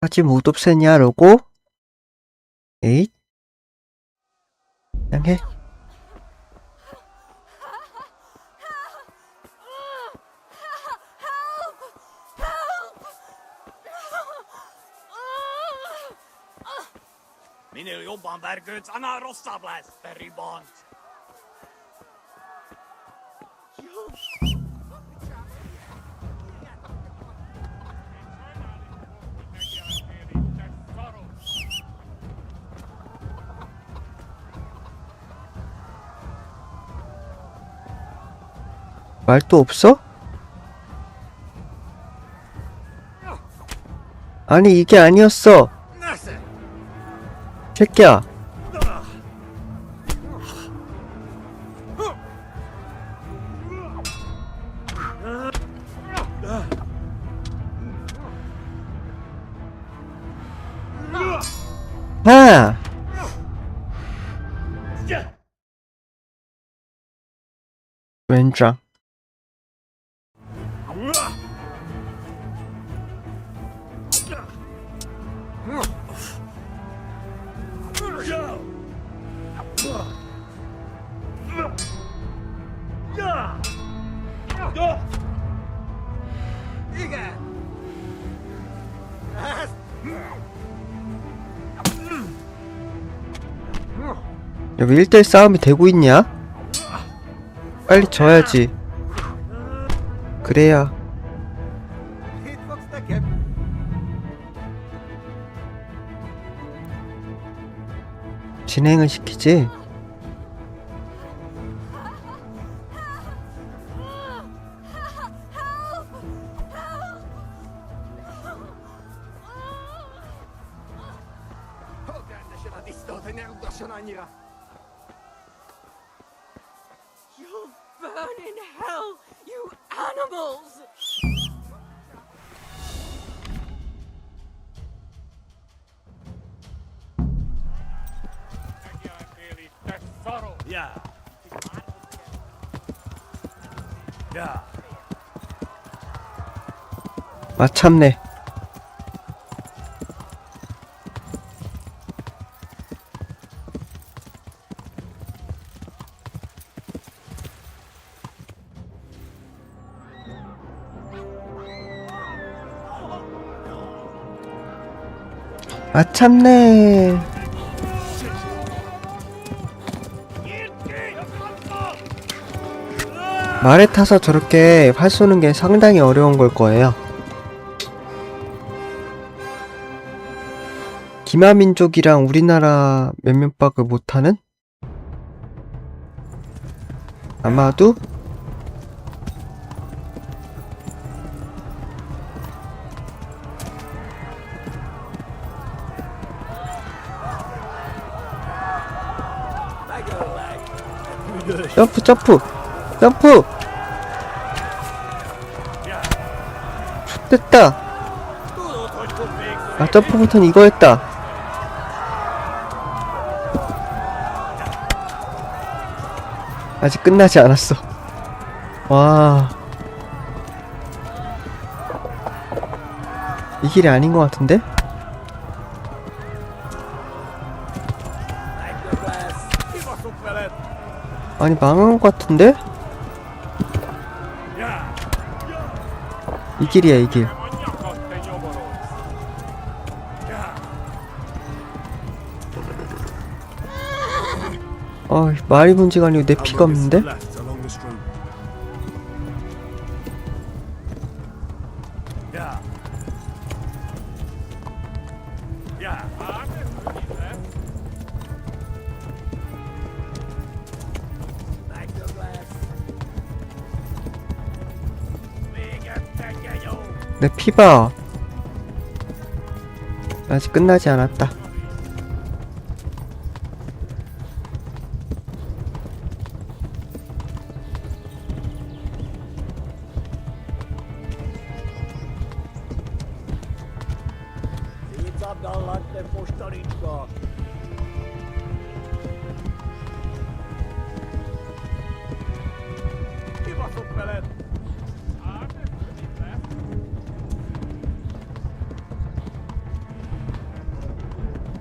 하지 못 없애냐 로고? 에잇 그냥 해. Minä jobban verkön sana rossablas, Deliverance. 말도 없어? 아니 이게 아니었어 새끼야. 아 왼장 야, 왜 1대1 싸움이 되고 있냐? 빨리 져야지. 그래야 진행을 시키지. You burn in hell, you animals! Ja. Ja. 마참네. 마참네. 말에 타서 저렇게 활 쏘는 게 상당히 어려운 걸 거예요. 기마민족이랑 우리나라 몇몇 박을 못하는? 아마도? 점프 점프 점프! 됐다! 아 점프 버튼 이거였다. 아직 끝나지 않았어. 와, 이 길이 아닌 것 같은데? 아니 망한 것 같은데? 이 길이야 이 길. 말이 문제가 아니고 내 피가 없는데? 내 피봐. 아직 끝나지 않았다.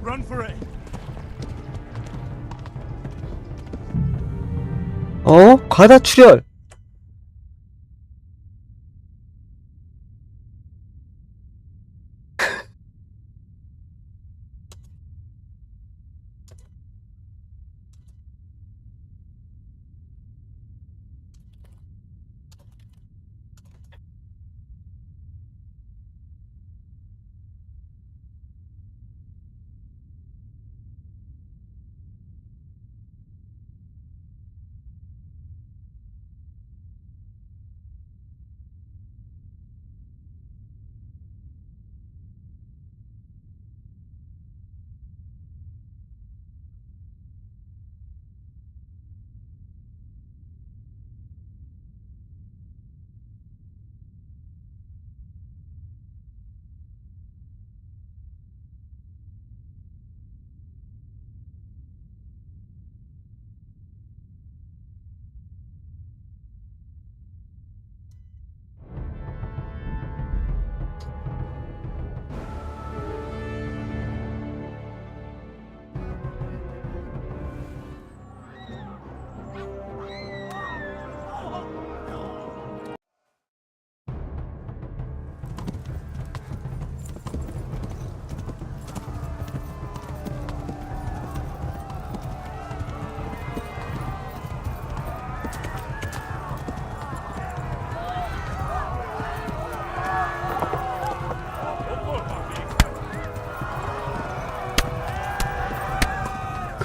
run for it. 과다 출혈.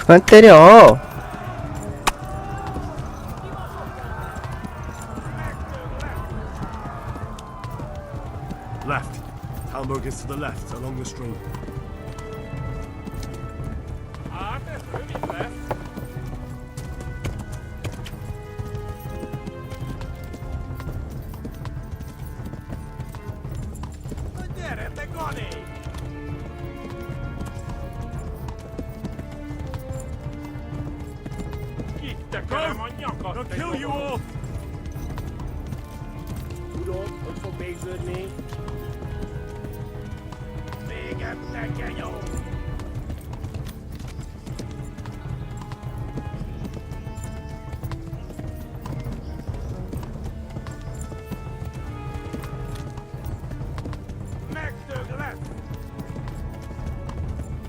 그만 때려. Left. Hamburg is to the left, along the stream. They'll kill you all.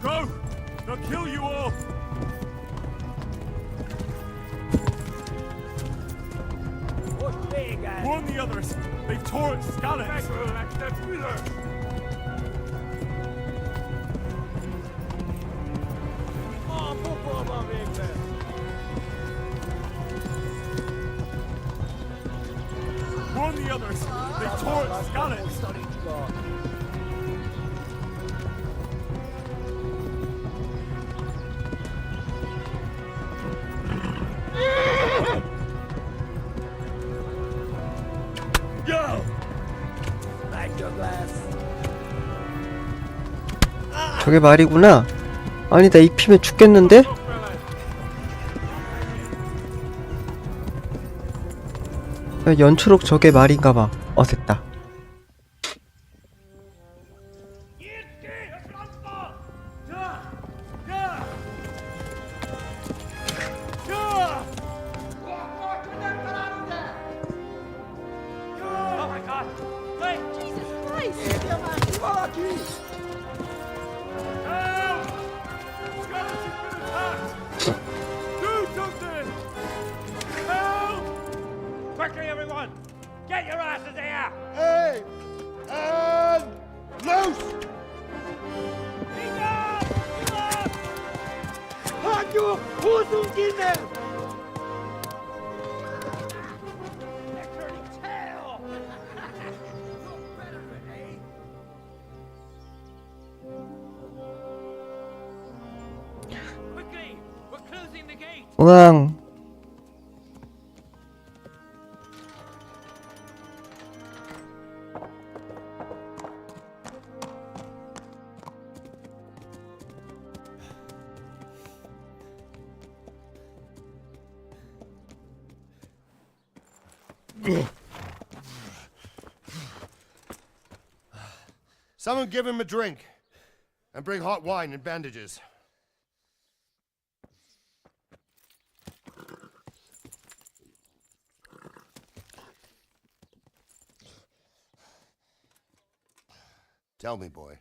Go! They'll kill you all! Warn the others! They've tore its scallops! Warn the others! They've tore its scallops! 저게 말이구나. 아니 나 입히면 죽겠는데? 야, 연초록 저게 말인가봐. 됐다. Quickly, everyone! Get your asses here! Hey! And loose! 아주 호승기네! Quickly! We're closing the gate! 우왕. Someone give him a drink. And bring hot wine and bandages. Tell me, boy,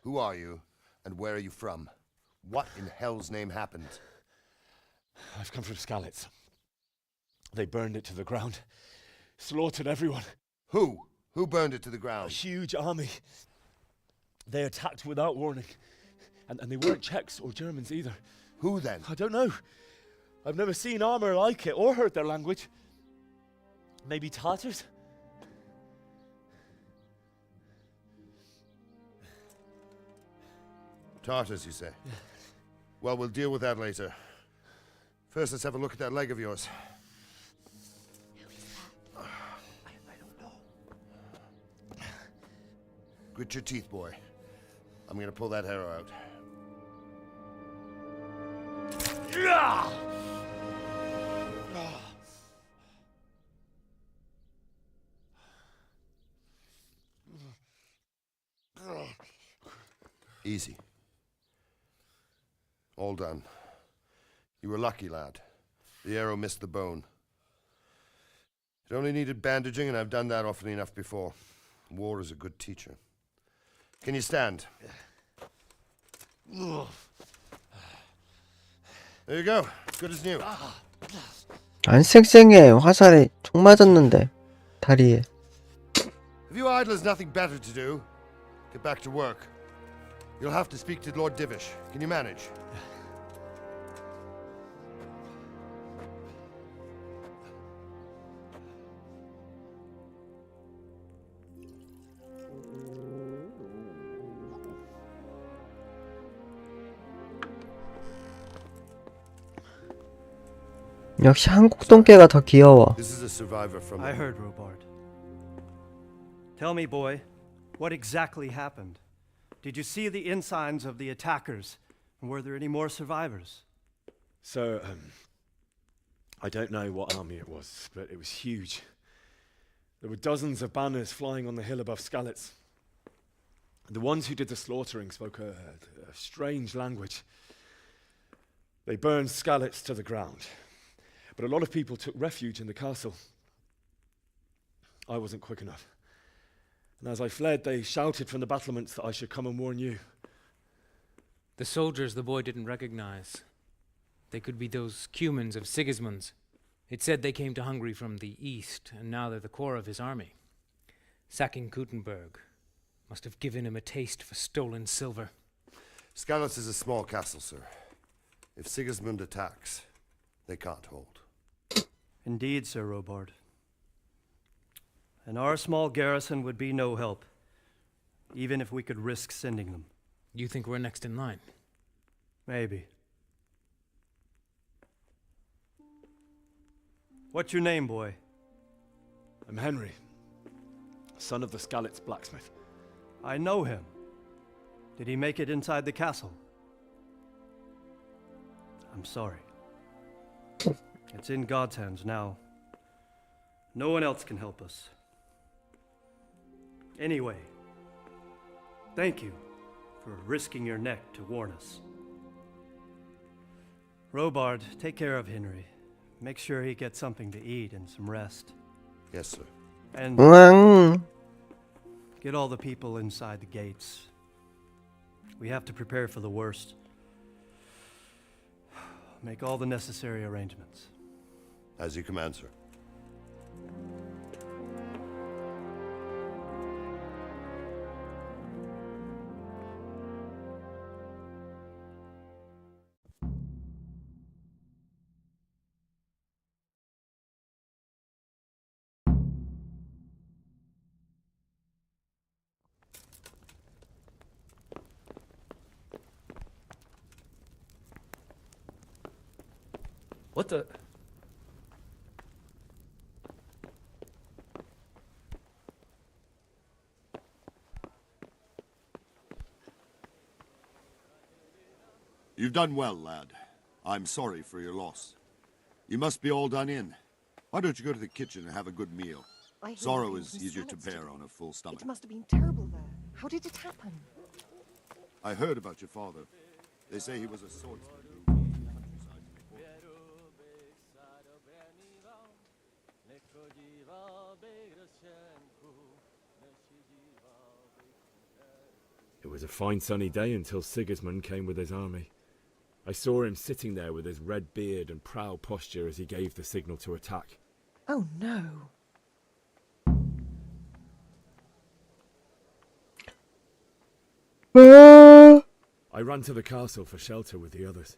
who are you, and where are you from? What in hell's name happened? I've come from Skalitz. They burned it to the ground. Slaughtered everyone. Who? Who burned it to the A ground? huge army. They attacked without warning. And they weren't Czechs or Germans either. Who then? I don't know. I've never seen armor like it or heard their language. Maybe Tatars? Tartars, you say? Well, we'll deal with that later. First, let's have a look at that leg of yours. I don't know. Grit your teeth, boy. I'm gonna pull that arrow out. Easy. All done. You were lucky, lad. The arrow missed the bone. It only needed bandaging, and I've done that often enough before. War is a good teacher. Can you stand? There you go. Good as new. 안 쌩쌩해. 화살에 총 맞았는데 다리에. If you idlers nothing better to do, get back to work. You'll have to speak to Lord Divish. Can you manage? 역시 한국 똥개가 더 귀여워. This is a survivor from. I heard, Robard. Tell me, boy, what exactly happened? Did you see the ensigns of the attackers? And were there any more survivors? So, I don't know what army it was, but it was huge. There were dozens of banners flying on the hill above Skalitz. The ones who did the slaughtering spoke a strange language. They burned Skalitz to the ground, but a lot of people took refuge in the castle. I wasn't quick enough. And as I fled, they shouted from the battlements that I should come and warn you. The soldiers the boy didn't recognize. They could be those Cumans of Sigismund's. It said they came to Hungary from the east, and now they're the core of his army. Sacking Gutenberg must have given him a taste for stolen silver. Skalitz is a small castle, sir. If Sigismund attacks, they can't hold. Indeed, Sir Robard. And our small garrison would be no help, even if we could risk sending them. You think we're next in line? Maybe. What's your name, boy? I'm Henry, son of the Skalitz blacksmith. I know him. Did he make it inside the castle? I'm sorry. It's in God's hands now. No one else can help us. Anyway, thank you for risking your neck to warn us. Robard, take care of Henry. Make sure he gets something to eat and some rest. Yes, sir. And 으앙. get all the people inside the gates. We have to prepare for the worst. Make all the necessary arrangements. As you command, sir. What the? You've done well, lad. I'm sorry for your loss. You must be all done in. Why don't you go to the kitchen and have a good meal? I heard Sorrow you is from easier to Skalitz bear today. on a full stomach. It must have been terrible there. How did it happen? I heard about your father. They say he was a swordsman who roamed the countryside before. It was a fine sunny day until Sigismund came with his army. I saw him sitting there with his red beard and proud posture as he gave the signal to attack. Oh no. I ran to the castle for shelter with the others.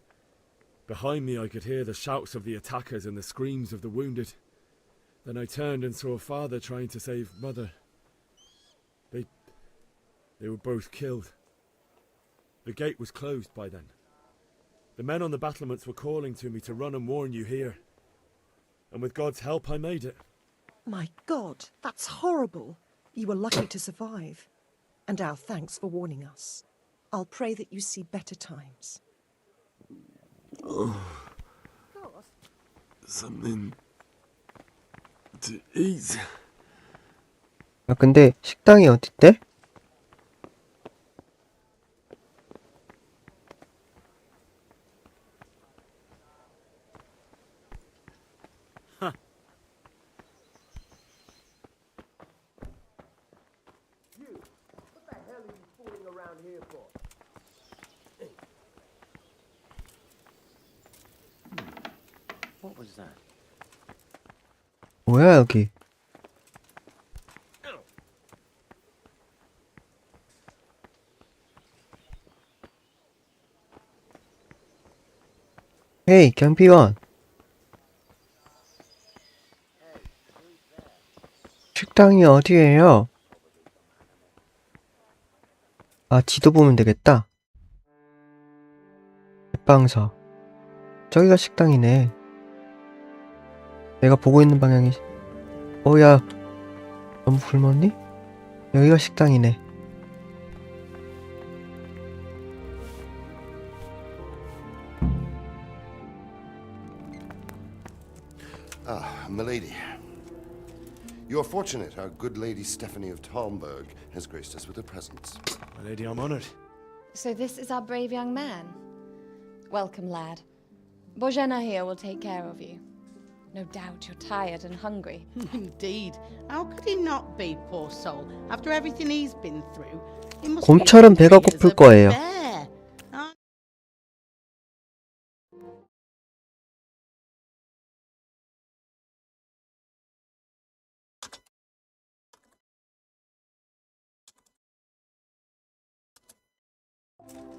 Behind me I could hear the shouts of the attackers and the screams of the wounded. Then I turned and saw father trying to save mother. They were both killed. The gate was closed by then. The men on the battlements were calling to me to run and warn you here. And with God's help I made it. My God, that's horrible. You were lucky to survive. And our thanks for warning us. I'll pray that you see better times. Something to eat. 아, 근데 식당이 어딨대? What was that? 뭐야 여기? 헤이 경비원. 식당이 어디예요? 아, 지도 보면 되겠다. 빵서. 저기가 식당이네. 내가 보고 있는 방향이. 야, 너무 굶었니? 여기가 식당이네. Ah, milady. You are fortunate our good lady Stephanie of Talmberg has graced us with her presence. My lady, I'm honoured. So this is our brave young man. Welcome, lad. Bozhena here will take care of you. No doubt you're tired and hungry. Indeed. How could he not be, poor soul? After everything he's been through, he must 곰처럼 be 배가 hungry as 고플 a 거예요. bear.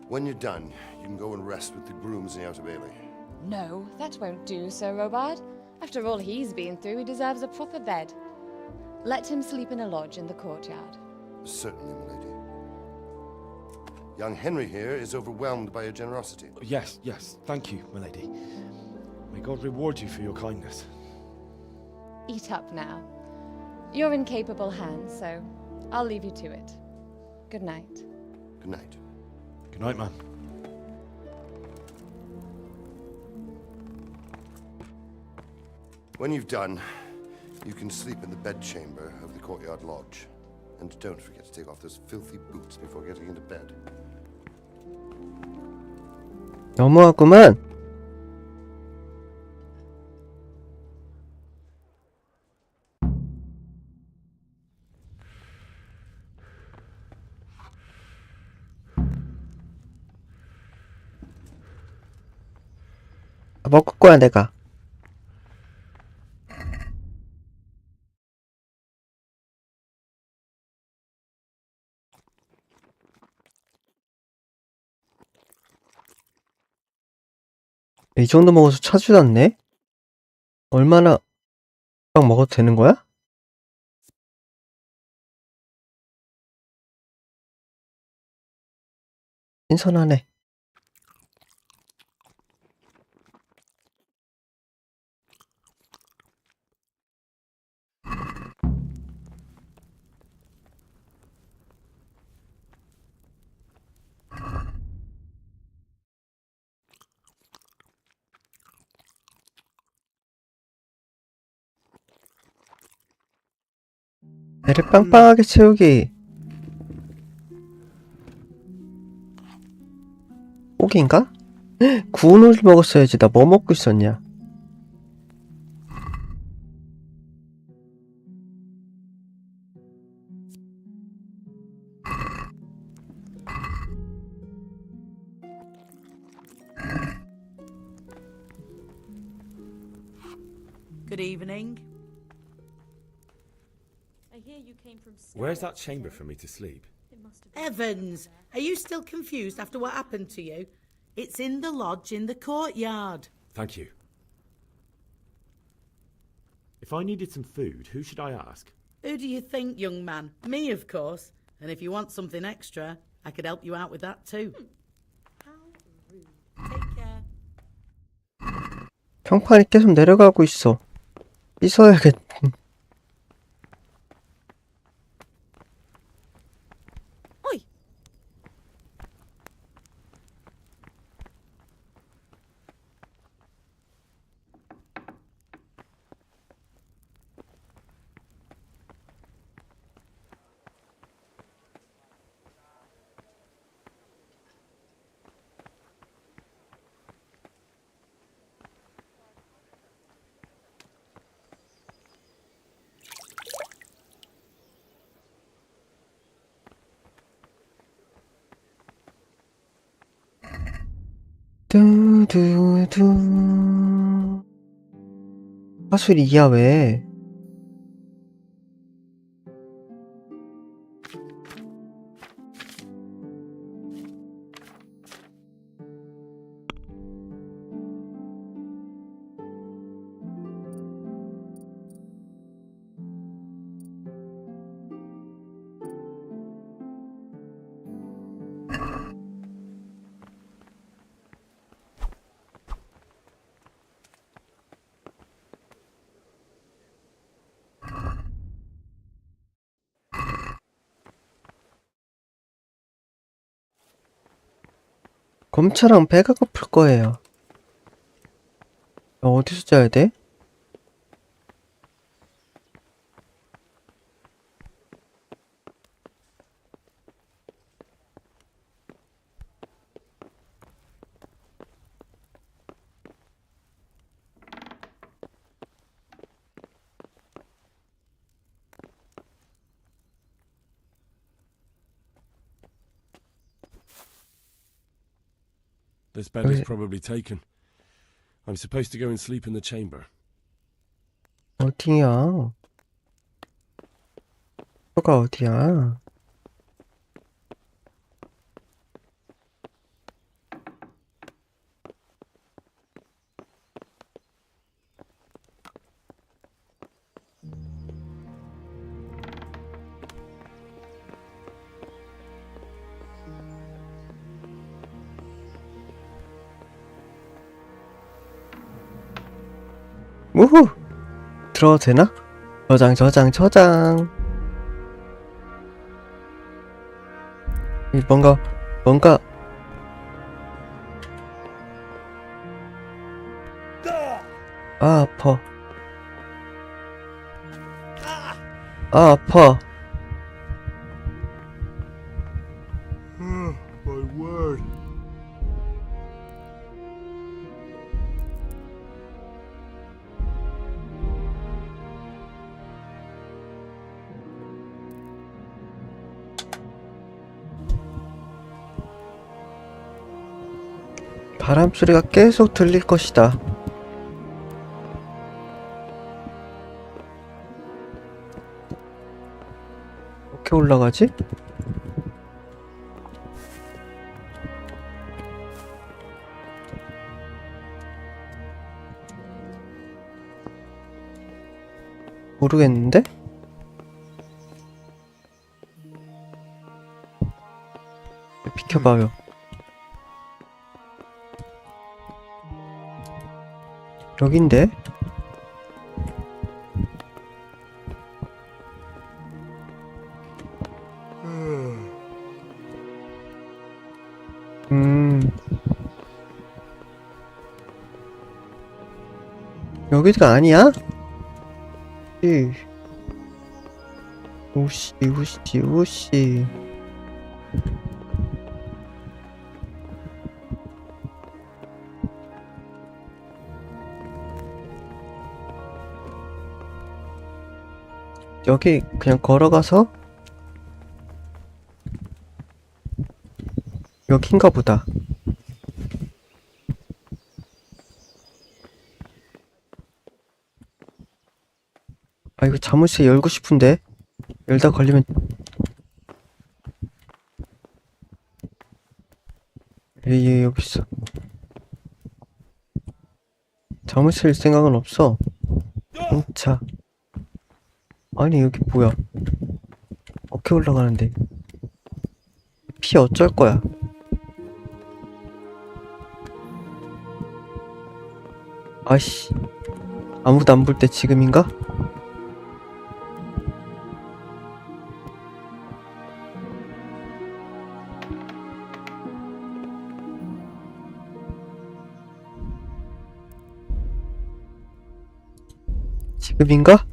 When you're done, you can go and rest with the grooms in the Outer Bailey. No, that won't do, Sir Robard. After all he's been through, he deserves a proper bed. Let him sleep in a lodge in the courtyard. Certainly, milady. Young Henry here is overwhelmed by your generosity. Yes, thank you, my lady. May God reward you for your kindness. Eat up now. You're in capable hands, so I'll leave you to it. Good night. Good night. Good night, man. When you've done, you can sleep in the bedchamber of the courtyard lodge. And don't forget to take off those filthy boots before getting into bed. 너무하구만. 먹을 거야 내가. 이 정도 먹어서 차지도 않네? 얼마나 딱 먹어도 되는 거야? 신선하네. 배를 빵빵하게 채우기. 고기인가? 구운 오리 먹었어야지. 나 뭐 먹고 있었냐? Good evening. Where's that chamber for me to sleep? Evans, are you still confused after what happened to you? It's in the lodge in the courtyard. Thank you. If I needed some food, who should I ask? Who do you think, young man? Me, of course. And if you want something extra, I could help you out with that too. Take care. 평판이 계속 내려가고 있어. 씻어야겠. Oi! 두두두. 화술이야 왜? 검차랑 배가 고플 거예요. 어디서 자야 돼? This bed is probably taken. I'm supposed to go and sleep in the chamber. 어디야? 너가 어디야? 우후! 들어도 되나? 저장. 이 뭔가 아 아파. 아 아파. My word. 바람 소리가 계속 들릴 것이다. 어떻게 올라가지? 모르겠는데? 비켜봐요. 여긴데? 여기가 아니야? 우씨. 여기 그냥 걸어가서 여긴가 보다. 아, 이거 자물쇠 열고 싶은데 열다 걸리면 얘 여기 있어. 자물쇠 일 생각은 없어. 자, 아니 여기 뭐야? 어떻게 올라가는데? 피 어쩔 거야? 아씨, 아무도 안 볼 때 지금인가? 지금인가?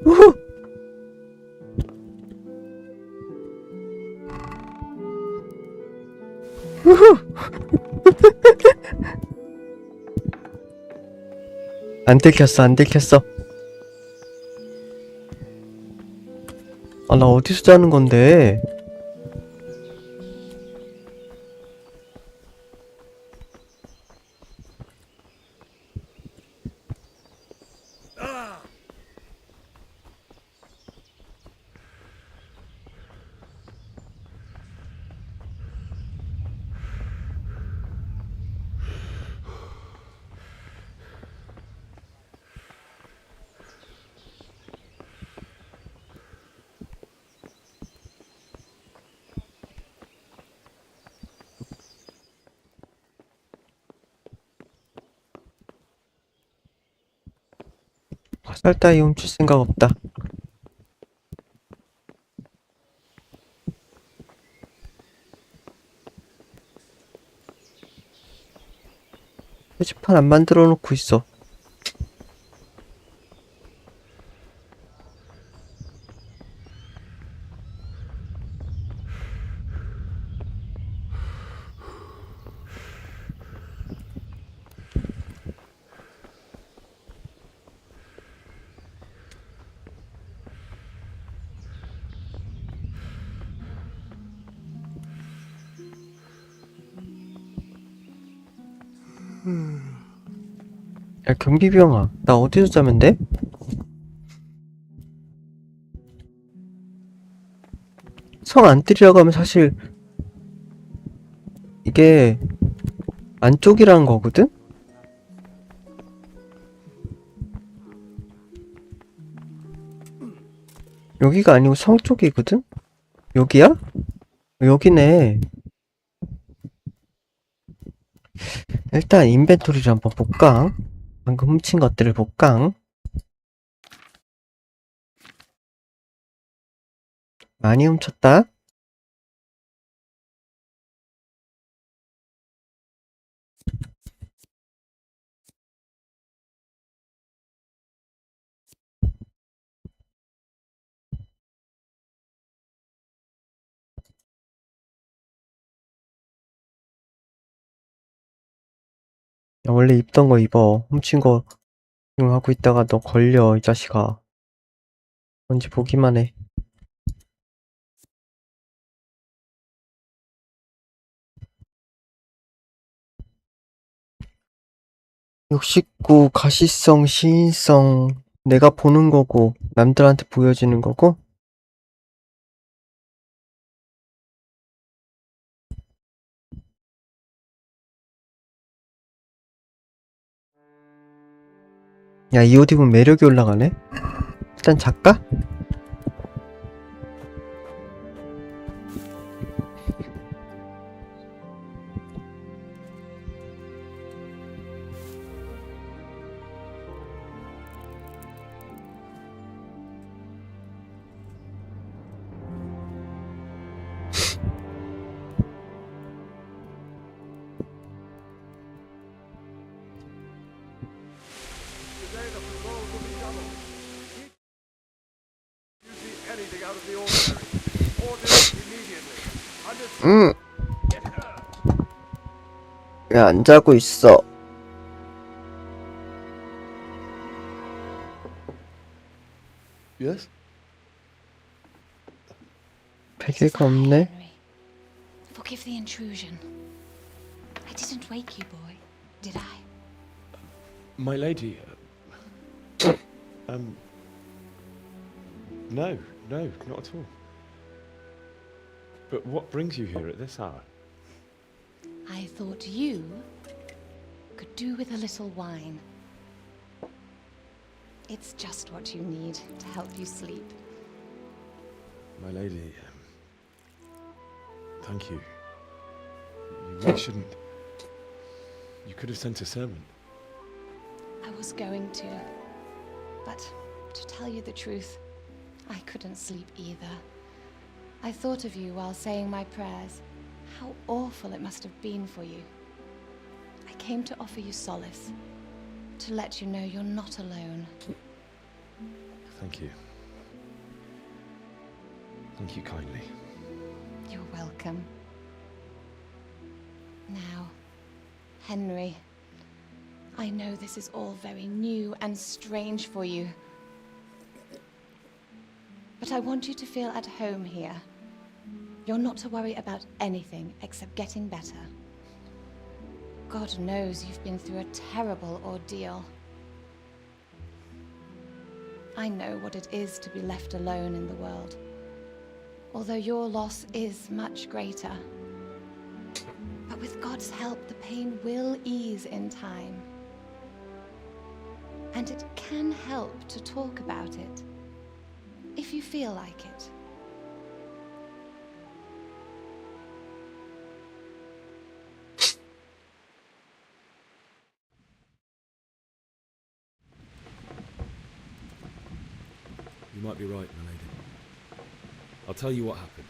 우후! 우후! 안 들켰어, 안 들켰어. 아, 나 어디서 자는 건데? 화살 따위 훔칠 생각 없다. 표지판 안 만들어 놓고 있어. 야, 경비병아, 나 어디서 자면 돼? 성 안 들이라고 하면 사실 이게 안쪽이라는 거거든? 여기가 아니고 성 쪽이거든? 여기야? 여기네. 일단 인벤토리를 한번 볼까? 방금 훔친 것들을 볼까? 많이 훔쳤다. 야, 원래 입던 거 입어. 훔친 거 지금 하고 있다가 너 걸려, 이 자식아. 뭔지 보기만 해. 욕심고, 가시성, 시인성, 내가 보는 거고, 남들한테 보여지는 거고? 야, 이 옷 입으면 매력이 올라가네? 일단 작가? 왜 안 자고 있어? Yes? 베개가 없네? Henry. Forgive the intrusion. I didn't wake you, boy, did I? My lady. No, not at all. But what brings you here at this hour? I thought you could do with a little wine. It's just what you need to help you sleep. My lady, thank you. You really shouldn't. You could have sent a servant. I was going to, but to tell you the truth, I couldn't sleep either. I thought of you while saying my prayers. How awful it must have been for you. I came to offer you solace, to let you know you're not alone. Thank you. Thank you kindly. You're welcome. Now, Henry, I know this is all very new and strange for you. But I want you to feel at home here. You're not to worry about anything except getting better. God knows you've been through a terrible ordeal. I know what it is to be left alone in the world, although your loss is much greater. But with God's help, the pain will ease in time. And it can help to talk about it, if you feel like it. You might be right, my lady. I'll tell you what happened.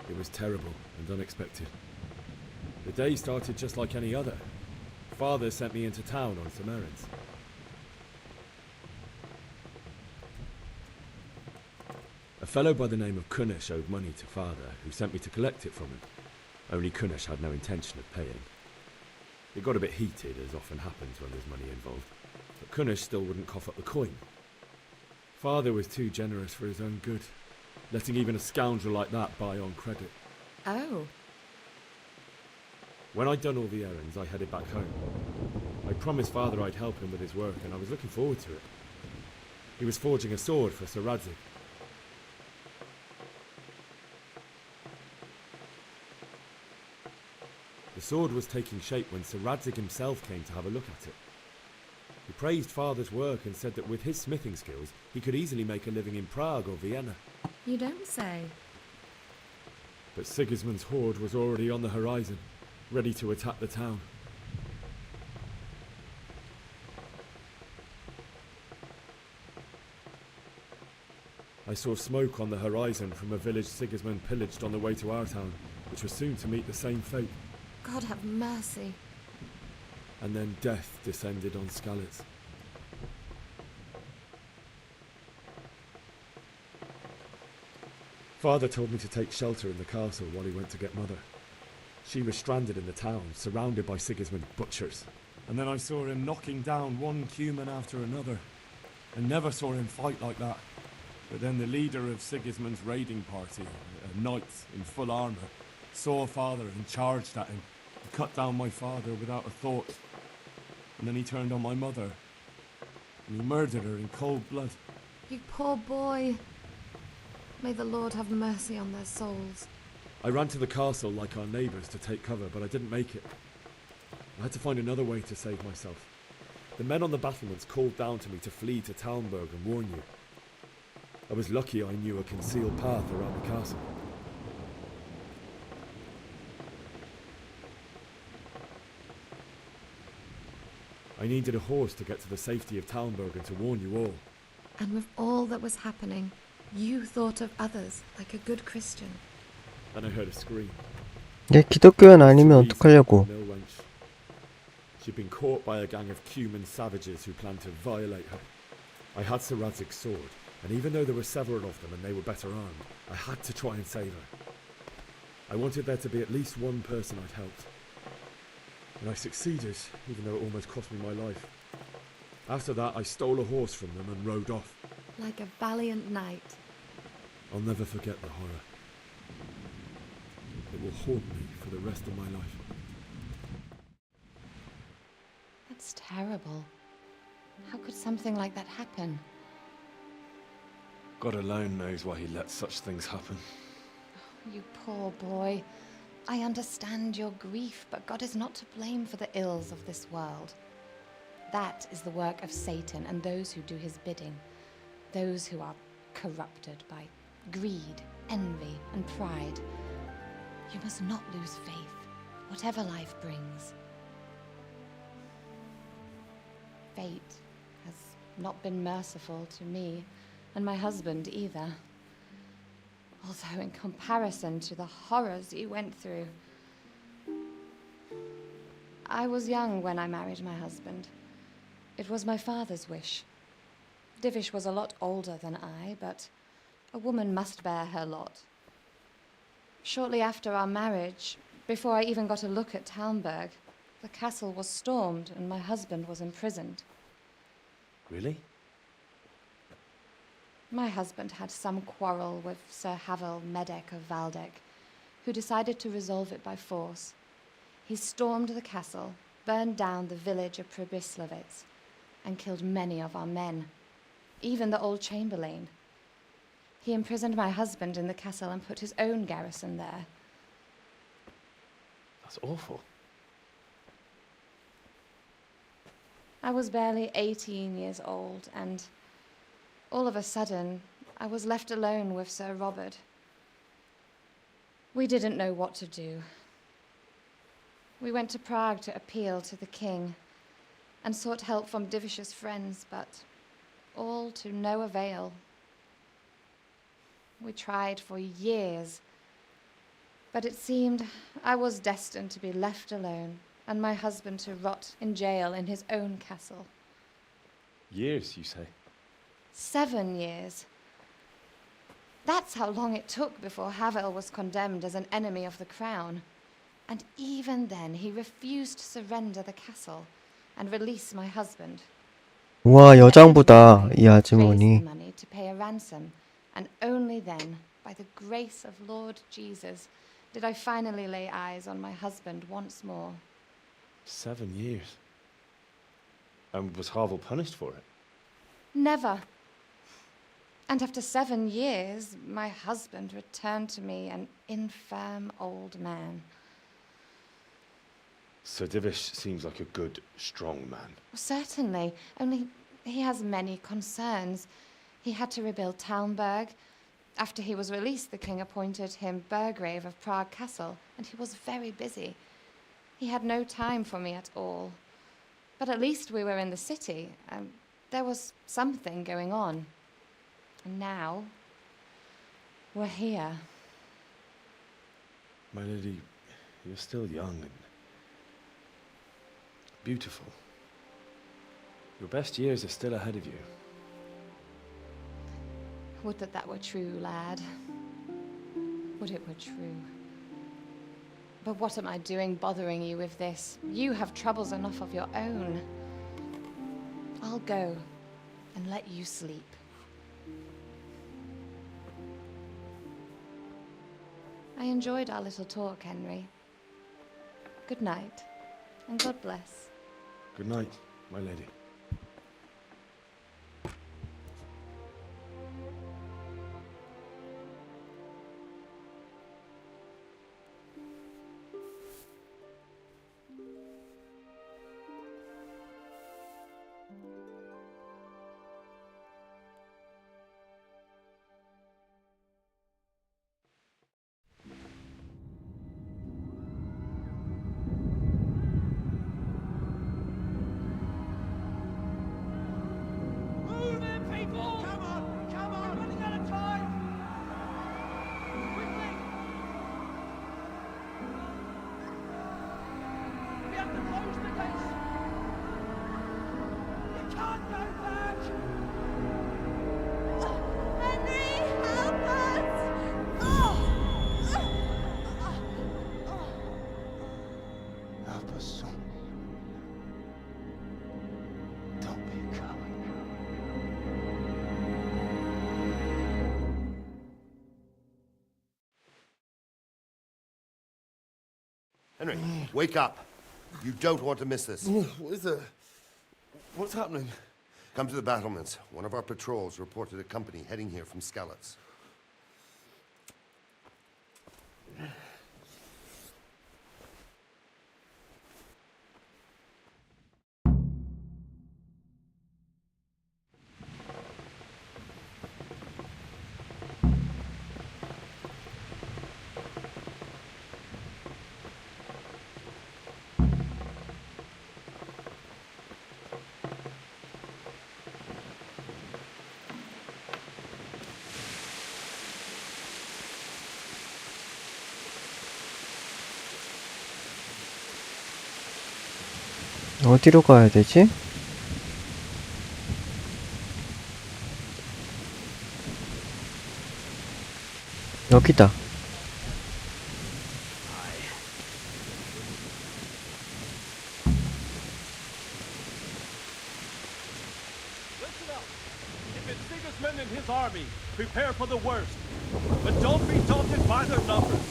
It was terrible and unexpected. The day started just like any other. Father sent me into town on some errands. A fellow by the name of Kunish owed money to Father, who sent me to collect it from him. Only Kunish had no intention of paying. It got a bit heated, as often happens when there's money involved, but Kunish still wouldn't cough up the coin. Father was too generous for his own good, letting even a scoundrel like that buy on credit. Oh. When I'd done all the errands, I headed back home. I promised Father I'd help him with his work, and I was looking forward to it. He was forging a sword for Sir Radzig. The sword was taking shape when Sir Radzig himself came to have a look at it. He praised Father's work and said that with his smithing skills, he could easily make a living in Prague or Vienna. You don't say. But Sigismund's horde was already on the horizon, ready to attack the town. I saw smoke on the horizon from a village Sigismund pillaged on the way to our town, which was soon to meet the same fate. God have mercy. And then death descended on Skalitz. Father told me to take shelter in the castle while he went to get Mother. She was stranded in the town, surrounded by Sigismund's butchers. And then I saw him knocking down one Cuman after another. I never saw him fight like that. But then the leader of Sigismund's raiding party, a knight in full armour, saw Father and charged at him. He cut down my father without a thought. And then he turned on my mother. And he murdered her in cold blood. You poor boy. May the Lord have mercy on their souls. I ran to the castle like our neighbours to take cover, but I didn't make it. I had to find another way to save myself. The men on the battlements called down to me to flee to Talmberg and warn you. I was lucky I knew a concealed path around the castle. I needed a horse to get to the safety of Talmberg and to warn you all. And with all that was happening, you thought of others like a good Christian. Then I heard a scream. 얘 기독교인 아니면 어떡하려고. No wench. She'd been caught by a gang of Cuman savages who planned to violate her. I had Sir Radzig's sword, and even though there were several of them and they were better armed, I had to try and save her. I wanted there to be at least one person I'd helped. And I succeeded, even though it almost cost me my life. After that, I stole a horse from them and rode off. Like a valiant knight. I'll never forget the horror. It will haunt me for the rest of my life. That's terrible. How could something like that happen? God alone knows why he lets such things happen. You poor boy. I understand your grief, but God is not to blame for the ills of this world. That is the work of Satan and those who do his bidding. Those who are corrupted by greed, envy, and pride. You must not lose faith, whatever life brings. Fate has not been merciful to me, and my husband either. Although in comparison to the horrors you went through. I was young when I married my husband. It was my father's wish. Divish was a lot older than I, but a woman must bear her lot. Shortly after our marriage, before I even got a look at Talmberg, the castle was stormed and my husband was imprisoned. Really? My husband had some quarrel with Sir Havel Medek of Valdek, who decided to resolve it by force. He stormed the castle, burned down the village of Pribyslavitz, and killed many of our men, even the old chamberlain. He imprisoned my husband in the castle and put his own garrison there. That's awful. I was barely 18 years old, and all of a sudden, I was left alone with Sir Robert. We didn't know what to do. We went to Prague to appeal to the king and sought help from Divish's friends, but all to no avail. We tried for years, but it seemed I was destined to be left alone and my husband to rot in jail in his own castle. Years, you say? 7 years. That's how long it took before Havel was condemned as an enemy of the crown. And even then, he refused to surrender the castle and release my husband. 와, 여장보다 이 Raised 아주머니. the money to pay a ransom, and only then, by the grace of Lord Jesus, did I finally lay eyes on my husband once more. 7 years. And was Havel punished for it? Never. And after 7 years, my husband returned to me an infirm old man. Sir Divish seems like a good, strong man. Certainly, only he has many concerns. He had to rebuild Talmberg. After he was released, the king appointed him Burgrave of Prague Castle, and he was very busy. He had no time for me at all. But at least we were in the city, and there was something going on. And now, we're here. My lady, you're still young and beautiful. Your best years are still ahead of you. Would that that were true, lad. Would it were true. But what am I doing bothering you with this? You have troubles enough of your own. I'll go and let you sleep. I enjoyed our little talk, Henry. Good night, and God bless. Good night, my lady. Henry, wake up. You don't want to miss this. What is it? What's happening? Come to the battlements. One of our patrols reported a company heading here from Skalitz. 어디로 가야 되지? 여기다. Listen up. If it's Sigismund and his army, prepare for the worst. But don't be daunted by their numbers.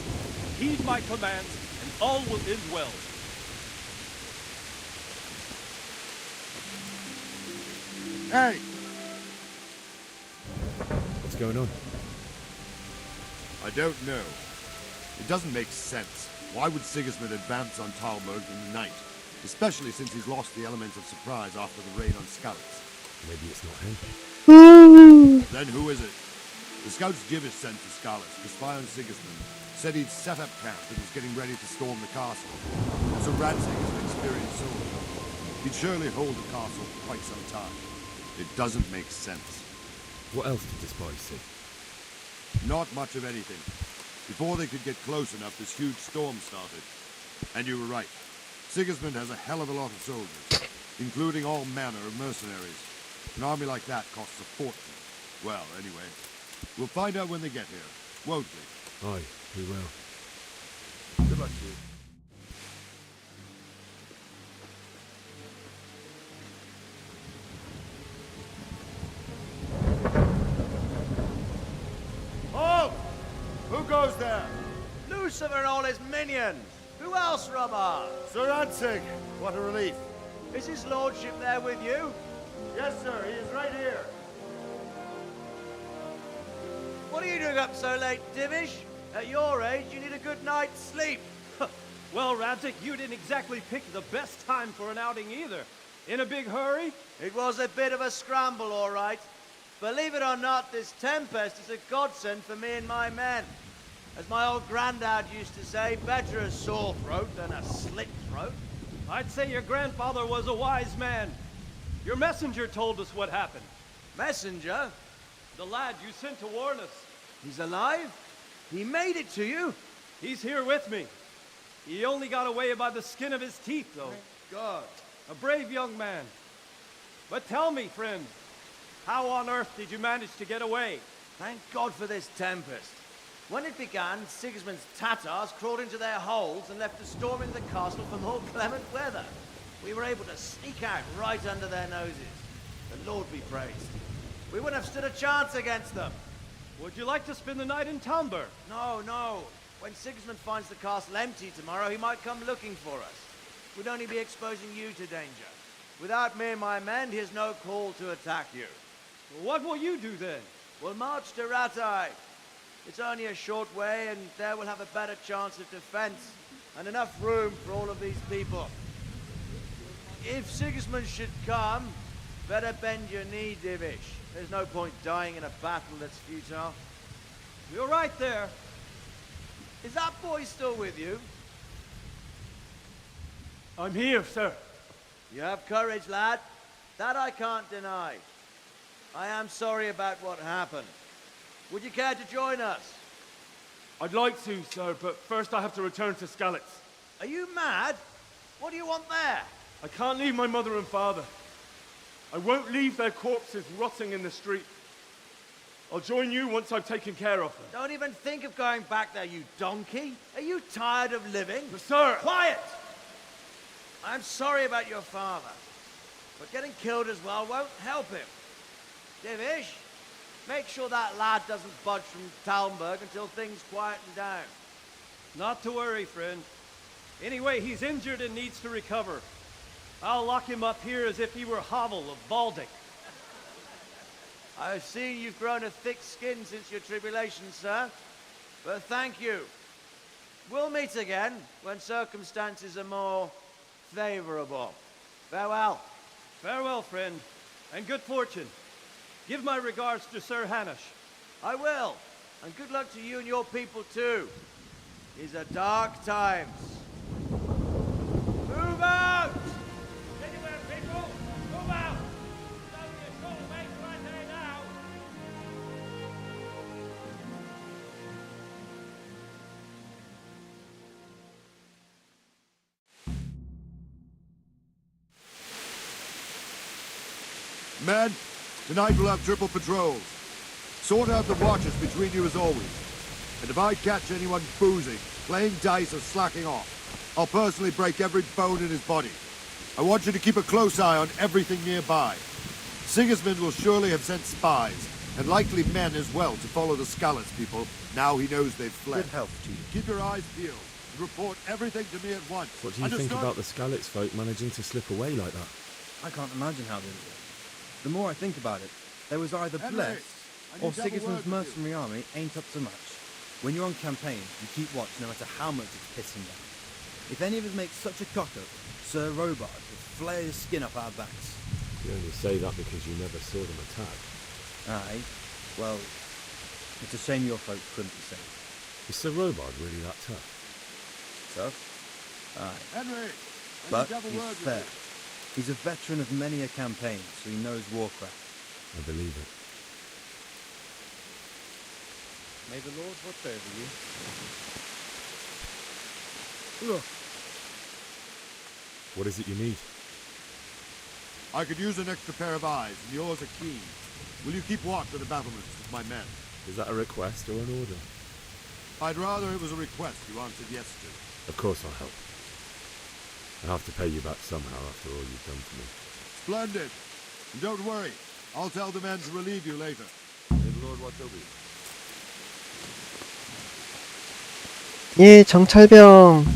Heed my commands, and all will end well. Hey! What's going on? I don't know. It doesn't make sense. Why would Sigismund advance on Talmberg in the night? Especially since he's lost the element of surprise after the raid on Skalitz. Maybe it's not him. Then who is it? The scouts Jivis sent to Skalitz to spy on Sigismund said he'd set up camp and was getting ready to storm the castle. So Ransing is an experienced soldier. He'd surely hold the castle for quite some time. It doesn't make sense. What else did the spies see? Not much of anything. Before they could get close enough, this huge storm started. And you were right. Sigismund has a hell of a lot of soldiers, including all manner of mercenaries. An army like that costs a fortune. Well, anyway, we'll find out when they get here, won't we? Aye, we will. Good luck to you. Halt! Who goes there? Lucifer and all his minions. Who else, Robber? Sir Ransing, what a relief. Is his lordship there with you? Yes, sir, he is right here. What are you doing up so late, Divish? At your age, you need a good night's sleep. Well, Radzik, you didn't exactly pick the best time for an outing either. In a big hurry? It was a bit of a scramble, all right. Believe it or not, this tempest is a godsend for me and my men. As my old granddad used to say, better a sore throat than a slit throat. I'd say your grandfather was a wise man. Your messenger told us what happened. Messenger? The lad you sent to warn us. He's alive? He made it to you? He's here with me. He only got away by the skin of his teeth, though. Thank God. A brave young man. But tell me, friend, how on earth did you manage to get away? Thank God for this tempest. When it began, Sigismund's Tatars crawled into their holes and left us storming the castle for more clement weather. We were able to sneak out right under their noses. The Lord be praised. We wouldn't have stood a chance against them. Would you like to spend the night in Talmberg? No, no. When Sigismund finds the castle empty tomorrow, he might come looking for us. We'd only be exposing you to danger. Without me and my men, he has no call to attack you. What will you do then? We'll march to Ratai. It's only a short way, and there we'll have a better chance of defense and enough room for all of these people. If Sigismund should come, better bend your knee, Divish. There's no point dying in a battle that's futile. You're right there. Is that boy still with you? I'm here, sir. You have courage, lad. That I can't deny. I am sorry about what happened. Would you care to join us? I'd like to, sir, but first I have to return to Skalitz. Are you mad? What do you want there? I can't leave my mother and father. I won't leave their corpses rotting in the street. I'll join you once I've taken care of them. Don't even think of going back there, you donkey. Are you tired of living? But sir! Quiet! I'm sorry about your father, but getting killed as well won't help him. Divish, make sure that lad doesn't budge from Talmberg until things quieten down. Not to worry, friend. Anyway, he's injured and needs to recover. I'll lock him up here as if he were Havel of Baldic. I've seen you've grown a thick skin since your tribulation, sir. But thank you. We'll meet again when circumstances are more favorable. Farewell. Farewell, friend, and good fortune. Give my regards to Sir Hanush. I will. And good luck to you and your people too. These are dark times. Move out! Anywhere, people! Move out! It's only a short way right there now. Men, tonight we'll have triple patrols. Sort out the watches between you as always. And if I catch anyone boozing, playing dice or slacking off, I'll personally break every bone in his body. I want you to keep a close eye on everything nearby. Sigismund will surely have sent spies, and likely men as well, to follow the Skalitz people, now he knows they've fled. Good health to you. Keep your eyes peeled, and report everything to me at once. What do you think about the Skalitz folk managing to slip away like that? I can't imagine how they did it. The more I think about it, they was either Henry, blessed, I need or to have a Sigismund's word with you. mercenary army ain't up to much. When you're on campaign, you keep watch no matter how much it's pissing down. If any of us make such a cock-up, Sir Robard will flare his skin up our backs. You only say that because you never saw them attack. Aye, well, it's a shame your folk couldn't be saved. Is Sir Robard really that tough? Tough? Aye. Henry, I But need to have a he's word with fair. you. He's a veteran of many a campaign, so he knows warcraft. I believe it. May the Lord watch over you. Look, What is it you need? I could use an extra pair of eyes, and yours are keen. Will you keep watch at the battlements with my men? Is that a request or an order? I'd rather it was a request you answered yes to. Of course I'll help. I have to pay you back somehow after all you've done for me. Splendid. And don't worry, I'll tell the men to relieve you later. May the Lord watch over you. 예, 정찰병.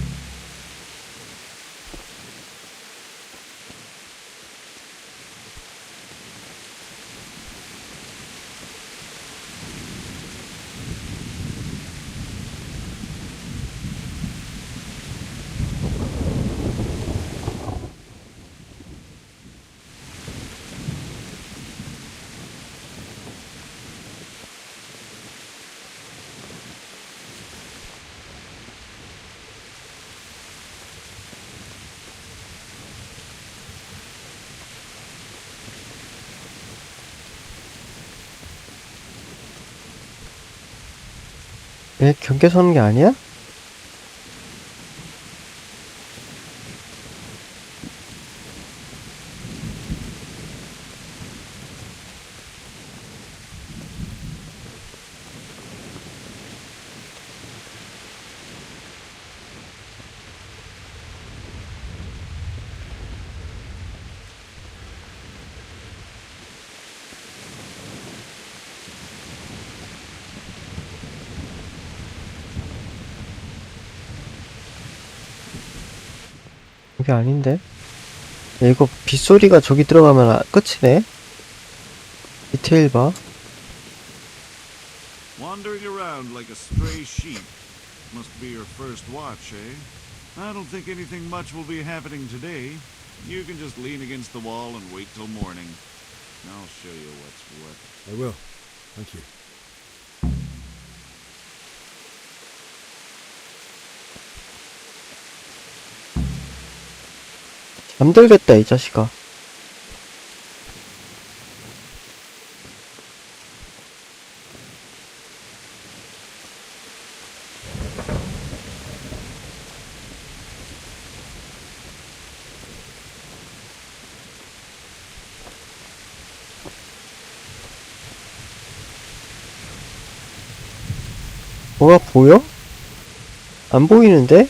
왜 경계 서는 게 아니야? 이게 아닌데? 야, 이거 빗소리가 저기 들어가면 끝이네? 디테일 봐. Wandering around like a stray sheep. Must be your first watch, eh? I don't think anything much will be happening today. You can just lean against the wall and wait till morning. I'll show you what's what. I will. Thank you. 잠들겠다, 이 자식아. 뭐가 보여? 안 보이는데?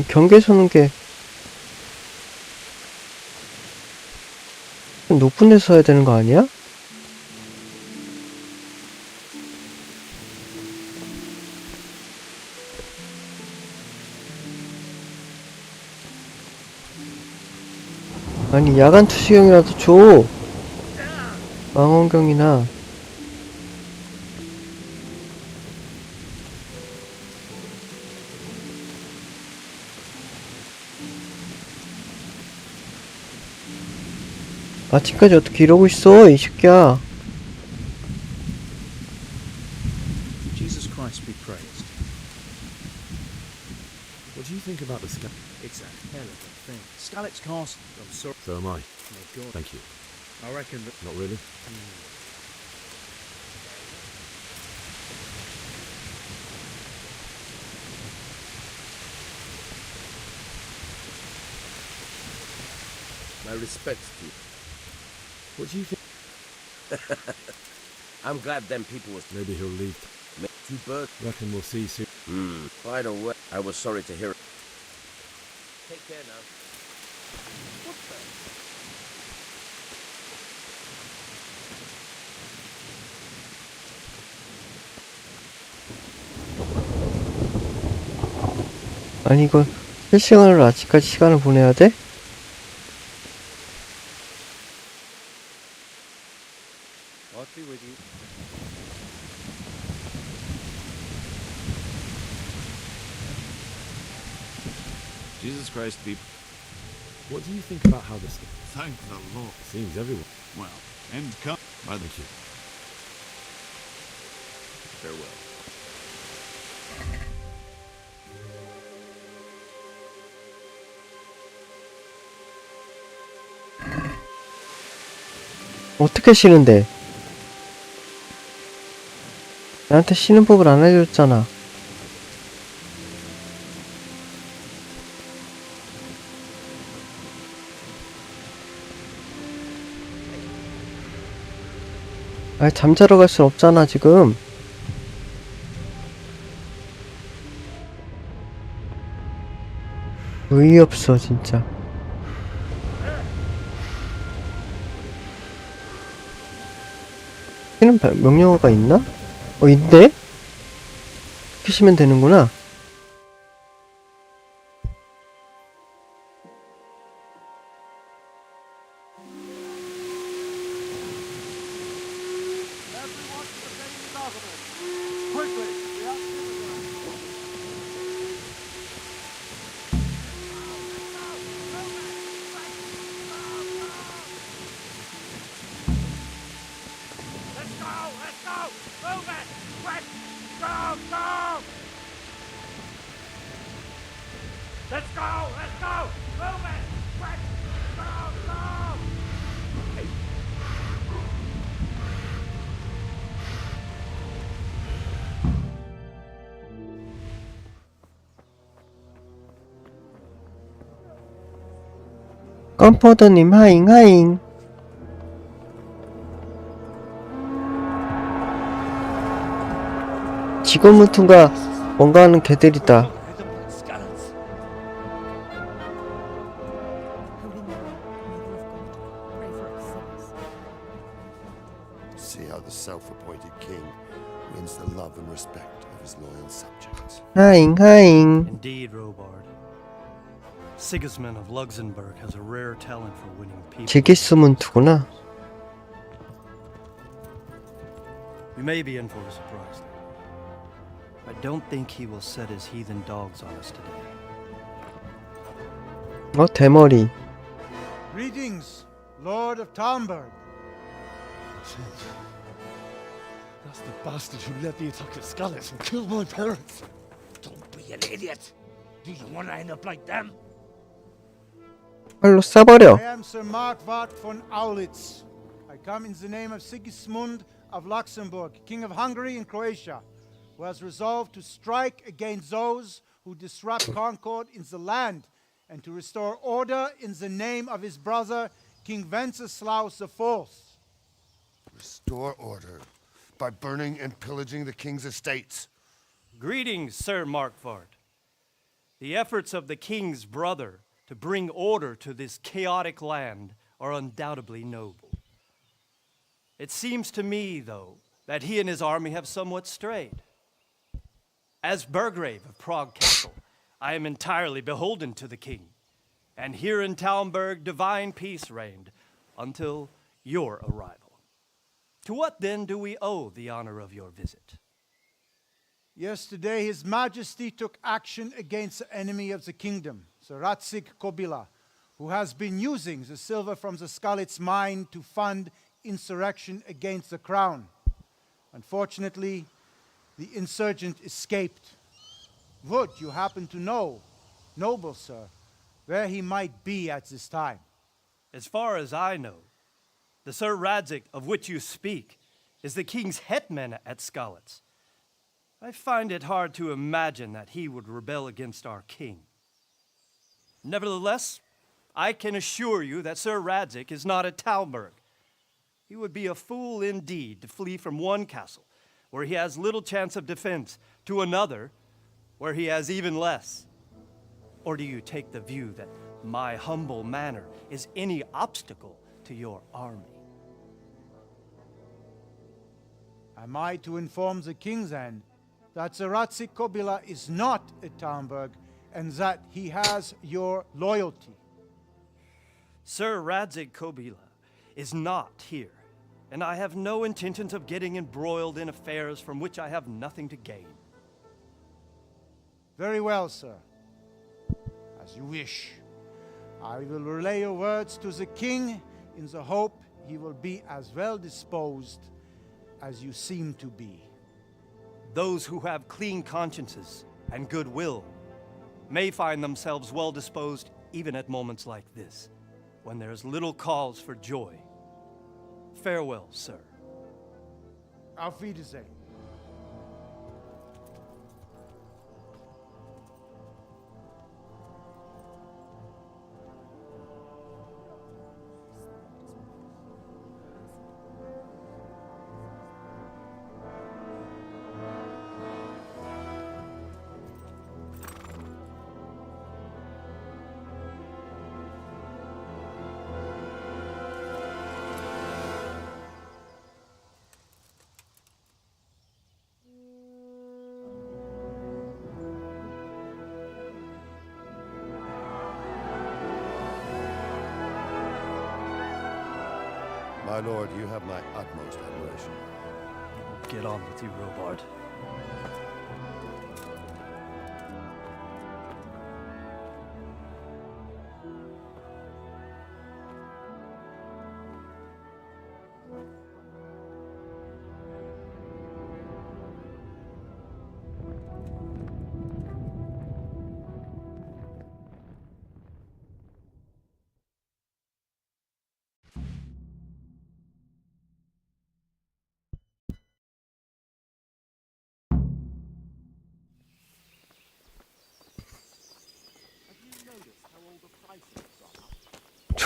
경계 서는 게 높은 데서 서야 되는 거 아니야? 아니 야간 투시경이라도 줘. 망원경이나. 아침까지 어떻게 이러고 있어 이 새끼야. Jesus Christ be praised. What do you think about the sky? It's a hell of a thing. Scarlet's Castle. I'm sorry. So am I. My God. Thank you. I reckon that. Not really. My respects to you. What do you think? I'm glad them people was Maybe he'll leave. two birds. Reckon we'll see soon. By the way, I was sorry to hear it. Take care now. What the? 아니 이거 실시간으로 아직까지 시간을 보내야 돼? God be with you. Jesus Christ be... What do you think about how this Thank the Lord. seems everyone? Well, and come... By the Thank you. farewell. 어떻게 쉬는데? 나한테 쉬는 법을 안 알려줬잖아. 아, 잠자러 갈 순 없잖아 지금. 의의 없어 진짜. 쉬는 명령어가 있나? 있네? 키시면 되는구나. 껌포더님 하잉 하잉. 직원 문퉁가 뭔가 하는 개들이다. See how the self-appointed king wins the love and respect of his loyal subjects. 하잉 하잉. Indeed, Robard. Sigismund of Luxembourg has a rare talent for winning people. 제기스 문투구나. We may be in for a surprise. I don't think he will set his heathen dogs on us today. 대머리. Greetings, Lord of Talmberg. That's the bastard who led the attack at Scallis and killed my parents. Don't be an idiot. Do you want to end up like them? 팔로 쏴버려. I am Sir Markwart von Aulitz. I come in the name of Sigismund of Luxembourg, King of Hungary and Croatia, who has resolved to strike against those who disrupt concord in the land and to restore order in the name of his brother, King Wenceslaus IV. Restore order by burning and pillaging the king's estates. Greetings, Sir Markwart. The efforts of the king's brother to bring order to this chaotic land are undoubtedly noble. It seems to me, though, that he and his army have somewhat strayed. As Burgrave of Prague Castle, I am entirely beholden to the king. and here in Talmberg divine peace reigned until your arrival. To what then do we owe the honor of your visit? Yesterday, His Majesty took action against the enemy of the kingdom, the Ratsig Kobila, who has been using the silver from the Skalitz mine to fund insurrection against the crown. Unfortunately, the insurgent escaped. Would you happen to know, noble sir, where he might be at this time? As far as I know, the Sir Radzik of which you speak is the king's hetman at Skalitz. I find it hard to imagine that he would rebel against our king. Nevertheless, I can assure you that Sir Radzik is not at Talmberg. He would be a fool indeed to flee from one castle, where he has little chance of defense, to another, where he has even less. Or do you take the view that my humble manner is any obstacle to your army? Am I to inform the king then that the Ratsik Kobila is not at Talmberg and that he has your loyalty? Sir Radzik Kobila is not here, and I have no intentions of getting embroiled in affairs from which I have nothing to gain. Very well, sir. As you wish. I will relay your words to the king in the hope he will be as well disposed as you seem to be. Those who have clean consciences and goodwill may find themselves well disposed even at moments like this, when there is little cause for joy. Farewell, sir. Auf Wiedersehen. My lord, you have my utmost admiration. Get on with you, Robard.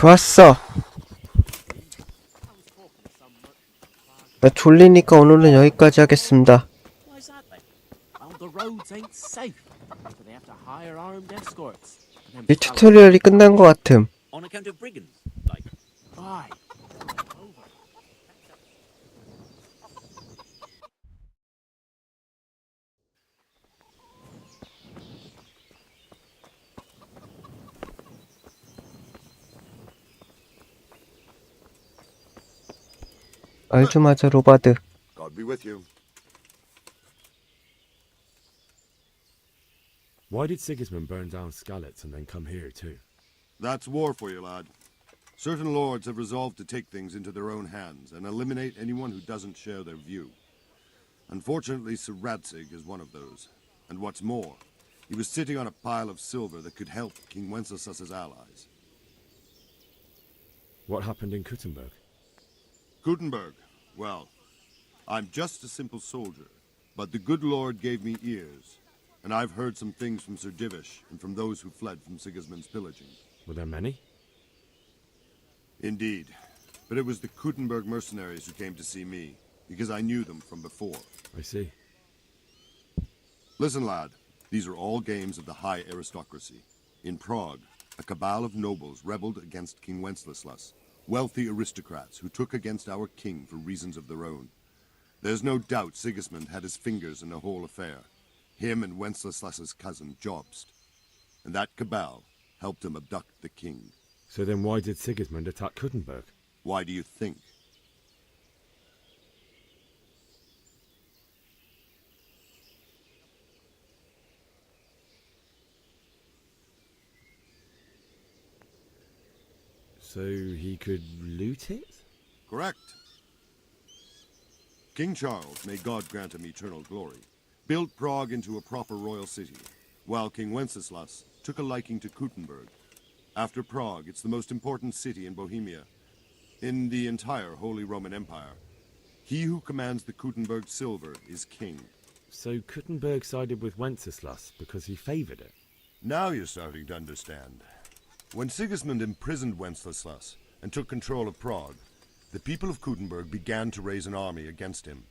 좋았어. 나 졸리니까 오늘은 여기까지 하겠습니다. Why's that then? Well, the roads ain't safe, so they have to hire armed escorts. 이 튜토리얼이 끝난 것 같음. On account of brigands, like. Aye. 말 좀 하자, 로바드. God be with you. Why did Sigismund burn down Skalitz and then come here too? That's war for you, lad. Certain lords have resolved to take things into their own hands and eliminate anyone who doesn't share their view. Unfortunately, Sir Radzig is one of those. And what's more, he was sitting on a pile of silver that could help King Wenceslas's allies. What happened in Kuttenberg? Kuttenberg, well, I'm just a simple soldier, but the good Lord gave me ears, and I've heard some things from Sir Divish and from those who fled from Sigismund's pillaging. Were there many? Indeed, but it was the Kuttenberg mercenaries who came to see me, because I knew them from before. I see. Listen, lad, these are all games of the high aristocracy. In Prague, a cabal of nobles rebelled against King Wenceslas, wealthy aristocrats who took against our king for reasons of their own. There's no doubt Sigismund had his fingers in the whole affair, him and Wenceslas's cousin Jobst. And that cabal helped him abduct the king. So then why did Sigismund attack Kuttenberg? Why do you think? So he could loot it? Correct. King Charles, may God grant him eternal glory, built Prague into a proper royal city, while King Wenceslas took a liking to Kuttenberg. After Prague, it's the most important city in Bohemia, in the entire Holy Roman Empire. He who commands the Kuttenberg silver is king. So Kuttenberg sided with Wenceslas because he favoured it? Now you're starting to understand. When Sigismund imprisoned Wenceslas and took control of Prague, the people of Kuttenberg began to raise an army against him.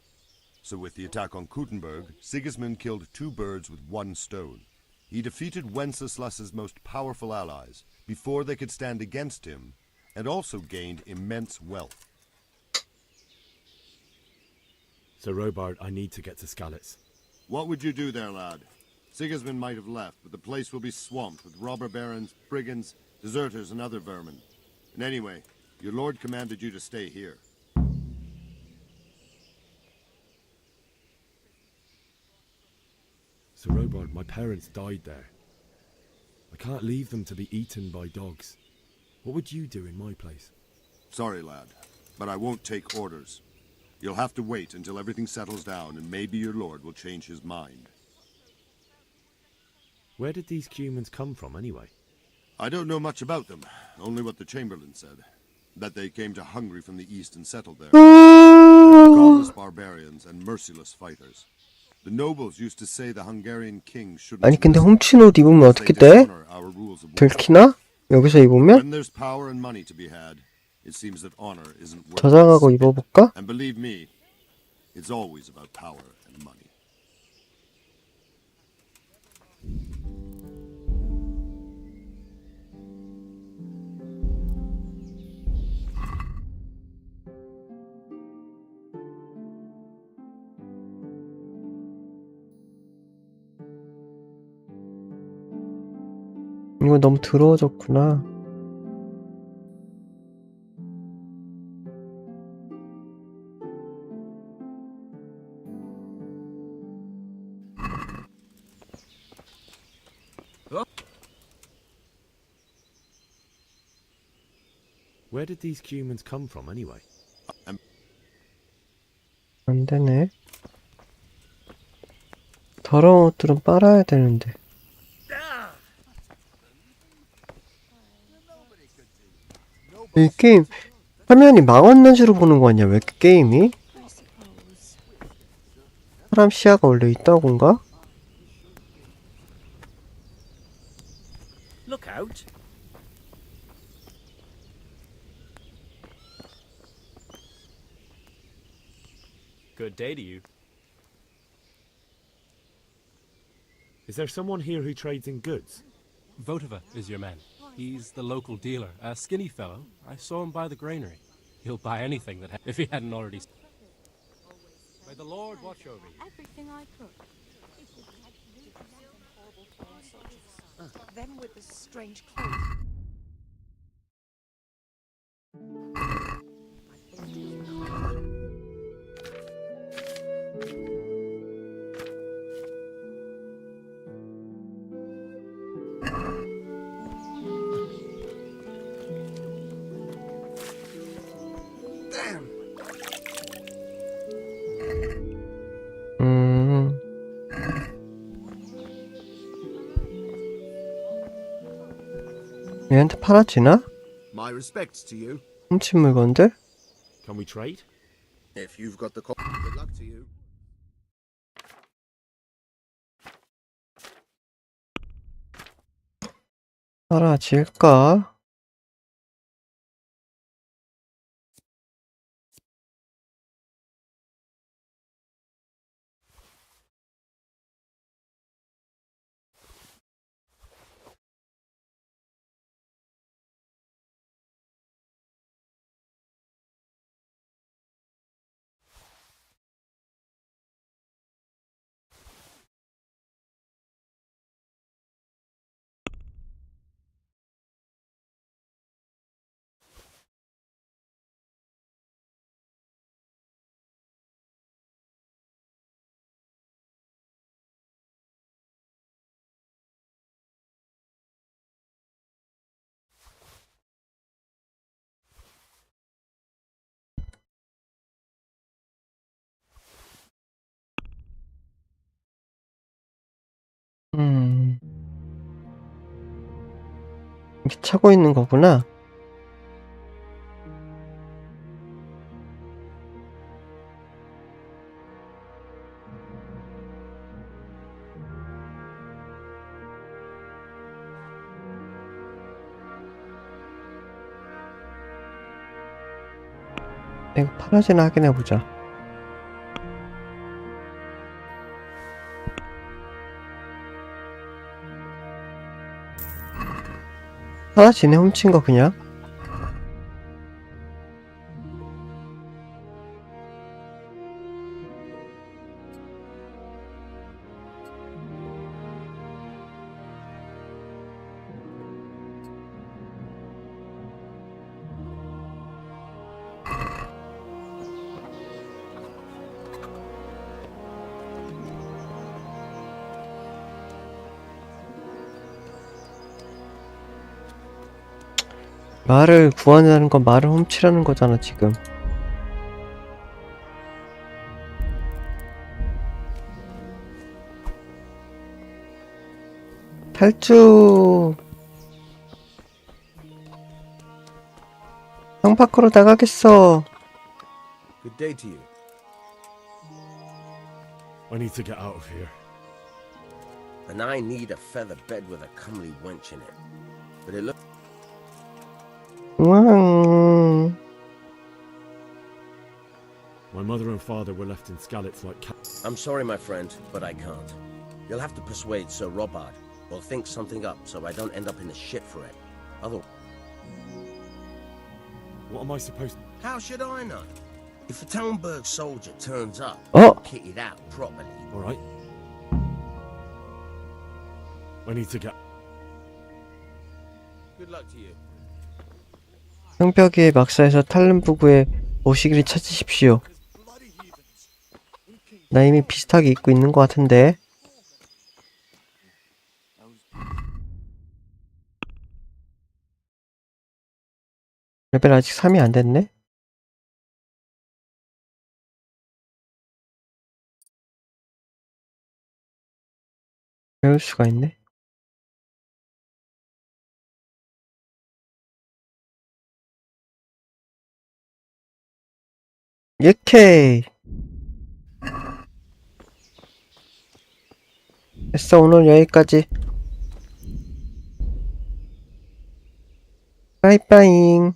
So with the attack on Kuttenberg, Sigismund killed 2 birds with 1 stone. He defeated Wenceslas's most powerful allies before they could stand against him, and also gained immense wealth. So Robard, I need to get to Skalitz. What would you do there, lad? Sigismund might have left, but the place will be swamped with robber barons, brigands, deserters, and other vermin. And anyway, your lord commanded you to stay here. So Robard, my parents died there. I can't leave them to be eaten by dogs. What would you do in my place? Sorry, lad, but I won't take orders. You'll have to wait until everything settles down, and maybe your lord will change his mind. Where did these Cumans come from, anyway? I don't know much about them, only what the Chamberlain said. That they came to Hungary from the east and settled there. Godless barbarians and merciless fighters. The nobles used to say the Hungarian king shouldn't. 아니 근데 훔친 옷 입으면 어떻게 돼? 들키나? 여기서 입으면? When there's power and money to be had, it seems that honor isn't worth 저장하고 입어볼까? And believe me, it's always about power and money. 이거 너무 더러워졌구나. Where did these Cumans come from, anyway? 안 되네. 더러운 옷들은 빨아야 되는데. 이 게임 화면이 망원 렌즈로 보는 거 아니야? 왜 이렇게 게임이? 사람 시야가 원래 있다고인가? Look out! Good day to you. Is there someone here who trades in goods? Votova is your man. He's the local dealer, a skinny fellow. I saw him by the granary. He'll buy anything that if he hadn't already. May the Lord watch over you. Everything I cook. Them with the strange clothes. 얘한테 팔아지나? My respects to you. 훔친 물건들? Can we trade? If you've got the call, good luck to you. 팔아질까? 이렇게 차고 있는 거구나. 이거 파라지나 확인해보자. 파라지네, 훔친 거 그냥. 말을 구하는 건 말을 훔치라는 거잖아, 지금. 탈주! 방 밖으로 나가겠어. Good day to you. I need to get out of here. And I need a feather bed with a comely wench in it. But it looks... 왕. My mother and father were left in Skalitz like cats. I'm sorry, my friend, but I can't. You'll have to persuade Sir Robard, or think something up so I don't end up in the shit for it. Otherwise... What am I supposed to... How should I know? If a Talmberg soldier turns up, kitted out properly... Alright. I need to get... Good luck to you. 성벽의 막사에서 탈름부구의 모시기를 찾으십시오. 나 이미 비슷하게 입고 있는 것 같은데. 레벨 아직 3이 안 됐네? 배울 수가 있네. 예케이! 됐어, 오늘 여기까지. 빠이빠잉.